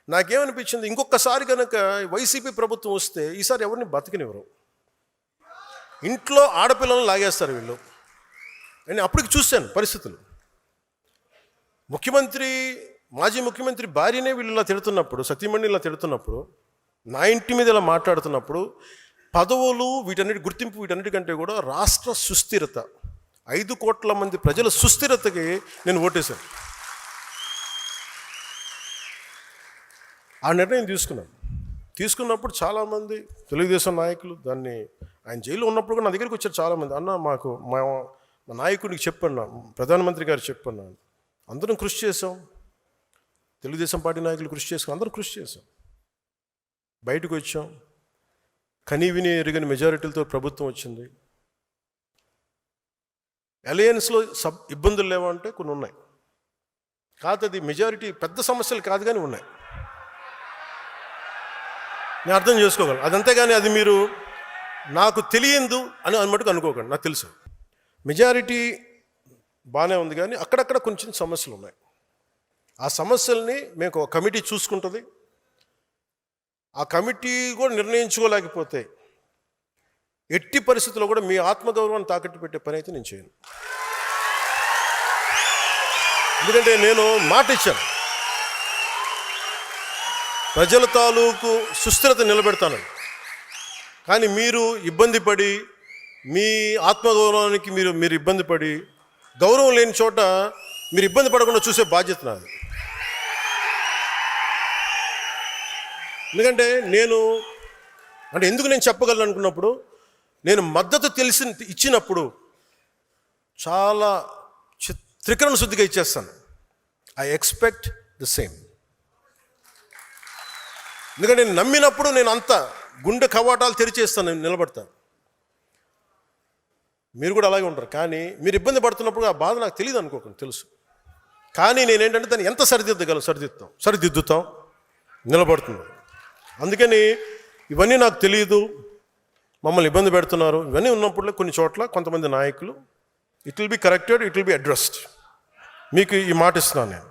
నాకేమనిపించింది, ఇంకొకసారి కనుక వైసీపీ ప్రభుత్వం వస్తే ఈసారి ఎవరిని బతికినివ్వరు, ఇంట్లో ఆడపిల్లలను లాగేస్తారు వీళ్ళు. నేను అప్పటికి చూశాను పరిస్థితులు. మాజీ ముఖ్యమంత్రి భార్యనే వీళ్ళు ఇలా తిడుతున్నప్పుడు, సతీమణి ఇలా తిడుతున్నప్పుడు, నా ఇంటి మీద ఇలా మాట్లాడుతున్నప్పుడు, పదవులు వీటన్నిటి గుర్తింపు వీటన్నిటికంటే కూడా రాష్ట్ర సుస్థిరత, 5 కోట్ల మంది ప్రజల సుస్థిరతకి నేను ఓటేశాను. ఆ నిర్ణయం తీసుకున్నప్పుడు చాలామంది తెలుగుదేశం నాయకులు దాన్ని, ఆయన జైల్లో ఉన్నప్పుడు కూడా నా దగ్గరికి వచ్చారు చాలామంది. అన్న మాకు మా నాయకుడికి చెప్పన్నా, ప్రధానమంత్రి గారు చెప్పన్నా, అందరం కృషి చేసాం, తెలుగుదేశం పార్టీ నాయకులు కృషి చేసుకుని అందరం కృషి చేసాం, బయటకు వచ్చాం, కనీవిని ఎరుగని మెజారిటీలతో ప్రభుత్వం వచ్చింది. అలయన్స్లో ఇబ్బందులు లేవంటే కొన్ని ఉన్నాయి, కాదు అది మెజారిటీ పెద్ద సమస్యలు కాదు కానీ ఉన్నాయి, నేను అర్థం చేసుకోగలను. అదంతే కానీ అది మీరు నాకు తెలియదు అని మటుకు అనుకోకండి, నాకు తెలుసు. మెజారిటీ బాగానే ఉంది కానీ అక్కడక్కడ కొంచెం సమస్యలు ఉన్నాయి. ఆ సమస్యల్ని మేము ఒక కమిటీ చూసుకుంటుంది. ఆ కమిటీ కూడా నిర్ణయించుకోలేకపోతే ఎట్టి పరిస్థితుల్లో కూడా మీ ఆత్మగౌరవాన్ని తాకట్టు పెట్టే పని అయితే నేను చేయను. ఎందుకంటే నేను మాట ఇచ్చాను, ప్రజల తాలూకు సుస్థిరత నిలబెడతానని. కానీ మీరు ఇబ్బంది పడి, మీ ఆత్మగౌరవానికి మీరు ఇబ్బంది పడి, గౌరవం లేని చోట మీరు ఇబ్బంది పడకుండా చూసే బాధ్యత నాది. ఎందుకంటే ఎందుకు నేను చెప్పగలను అనుకున్నప్పుడు, నేను మద్దతు ఇచ్చినప్పుడు చాలా త్రికరణ శుద్ధిగా ఇచ్చేస్తాను. I expect the same. ఎందుకంటే నేను నమ్మినప్పుడు నేను అంత గుండె కవాటాలు తెరిచేస్తాను, నేను నిలబడతాను. మీరు కూడా అలాగే ఉంటారు. కానీ మీరు ఇబ్బంది పడుతున్నప్పుడు ఆ బాధ నాకు తెలియదు అనుకోకండి, తెలుసు. కానీ నేనేంటంటే దాన్ని ఎంత సరిదిద్దుతాం, నిలబడుతుంది. అందుకని ఇవన్నీ నాకు తెలియదు, మమ్మల్ని ఇబ్బంది పెడుతున్నారు, ఇవన్నీ ఉన్నప్పుడు కొన్ని చోట్ల కొంతమంది నాయకులు, it will be corrected, it will be addressed. మీకు ఈ మాట ఇస్తున్నాను నేను.